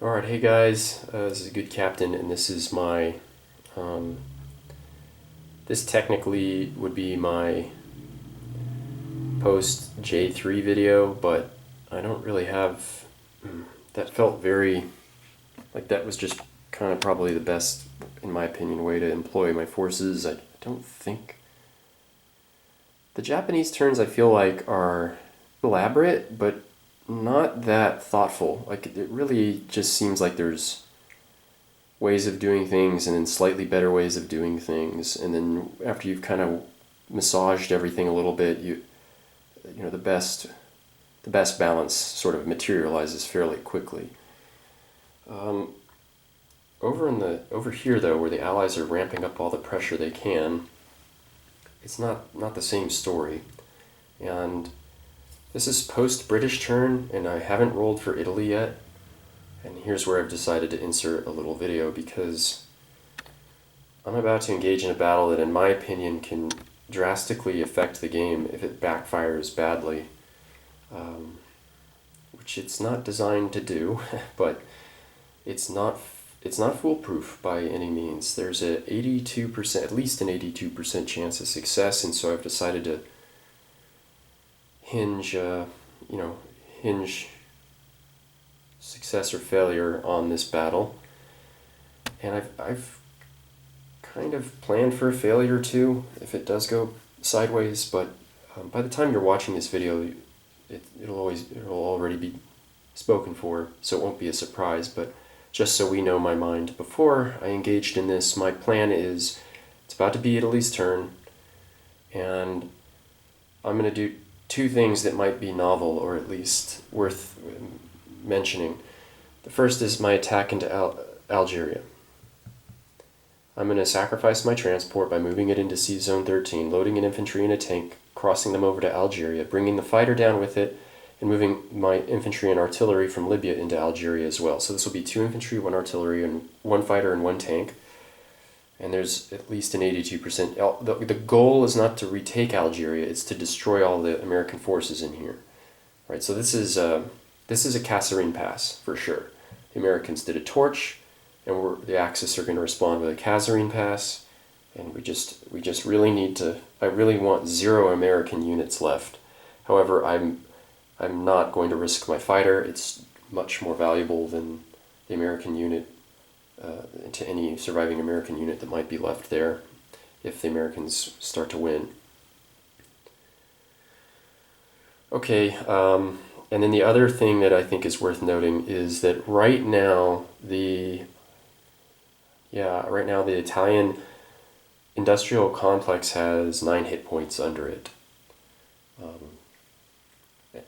Alright, hey guys, this is Good Captain, and this is my, um, this technically would be my post J3 video, but I don't really have, that felt very, like that was just kind of probably the best, in my opinion, way to employ my forces. I don't think, the Japanese turns I feel like are elaborate, but not that thoughtful. Like it really just seems like there's ways of doing things and then slightly better ways of doing things, and then after you've kind of massaged everything a little bit, you know the best balance sort of materializes fairly quickly. um, over here though, where the allies are ramping up all the pressure they can, it's not the same story. And this is post British turn, and I haven't rolled for Italy yet. And here's where I've decided to insert a little video, because I'm about to engage in a battle that, in my opinion, can drastically affect the game if it backfires badly, um, which it's not designed to do, but it's not it's not foolproof by any means. There's a 82%, at least an 82% chance of success, and so I've decided to hinge, you know, hinge success or failure on this battle, and I've kind of planned for a failure too if it does go sideways. But by the time you're watching this video, it'll already be spoken for, so it won't be a surprise. But just so we know my mind before I engaged in this, my plan is it's about to be Italy's turn, and I'm going to do two things that might be novel, or at least worth mentioning. The first is my attack into Algeria. I'm going to sacrifice my transport by moving it into Sea Zone 13, loading an infantry and a tank, crossing them over to Algeria, bringing the fighter down with it, and moving my infantry and artillery from Libya into Algeria as well. So this will be 2 infantry, 1 artillery, and 1 fighter and 1 tank. And there's at least an 82%. The goal is not to retake Algeria, it's to destroy all the American forces in here. Right, so this is a Kasserine pass for sure. The Americans did a torch, and the Axis are going to respond with a Kasserine pass, and we just really need to. I really want 0 American units left. However, I'm not going to risk my fighter. It's much more valuable than the American unit, to any surviving American unit that might be left there if the Americans start to win. Okay, and then the other thing that I think is worth noting is that right now the Italian industrial complex has 9 hit points under it.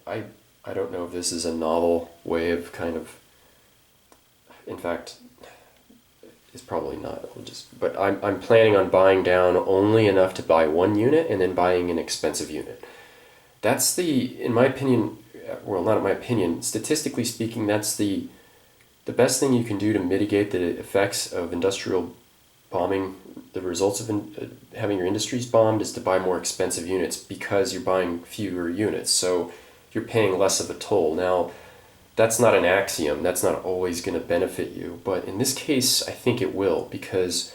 I don't know if this is a novel way of kind of, in fact, it's probably not. But I'm planning on buying down only enough to buy 1 unit and then buying an expensive unit. That's in my opinion, well, not in my opinion, statistically speaking, that's the best thing you can do to mitigate the effects of industrial bombing. The results of having your industries bombed is to buy more expensive units, because you're buying fewer units, so you're paying less of a toll. Now, that's not an axiom, that's not always going to benefit you, but in this case I think it will, because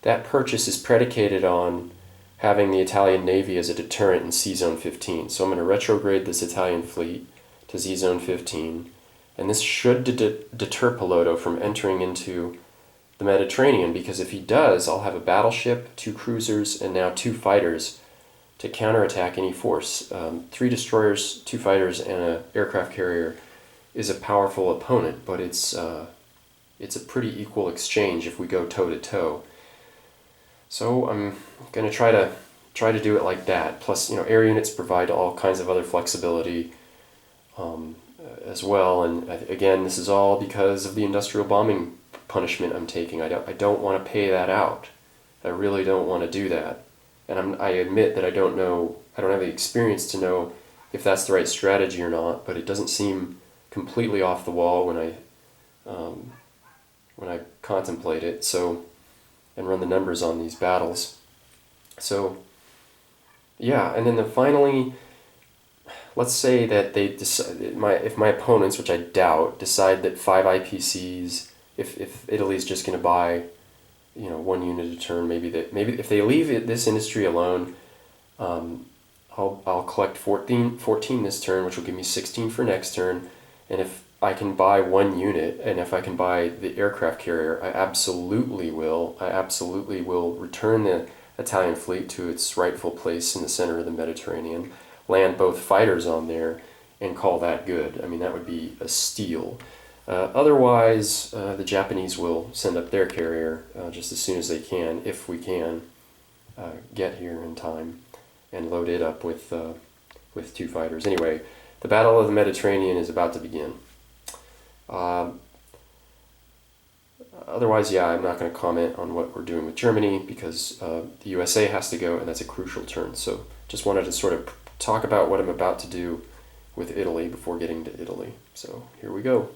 that purchase is predicated on having the Italian Navy as a deterrent in Sea Zone 15. So I'm going to retrograde this Italian fleet to Sea Zone 15, and this should deter Piloto from entering into the Mediterranean, because if he does, I'll have a battleship, 2 cruisers, and now 2 fighters to counterattack any force. 3 destroyers, 2 fighters, and an aircraft carrier is a powerful opponent, but it's a pretty equal exchange if we go toe to toe. So I'm going to try to do it like that. Plus, air units provide all kinds of other flexibility as well. And again, this is all because of the industrial bombing punishment I'm taking. I don't want to pay that out. I really don't want to do that. And I admit that I don't have the experience to know if that's the right strategy or not, but it doesn't seem completely off the wall when I contemplate it, so, and run the numbers on these battles. So yeah, and then finally, let's say that they decide, if my opponents, which I doubt, decide that 5 IPCs, if Italy's just going to buy, 1 unit a turn, maybe if they leave this industry alone, I'll collect 14 this turn, which will give me 16 for next turn. And if I can buy 1 unit, and if I can buy the aircraft carrier, I absolutely will. I absolutely will return the Italian fleet to its rightful place in the center of the Mediterranean, land both fighters on there, and call that good. I mean, that would be a steal. Otherwise, the Japanese will send up their carrier just as soon as they can, if we can get here in time, and load it up with 2 fighters. Anyway, the Battle of the Mediterranean is about to begin. Otherwise, yeah, I'm not going to comment on what we're doing with Germany because the USA has to go, and that's a crucial turn. So just wanted to sort of talk about what I'm about to do with Italy before getting to Italy. So here we go.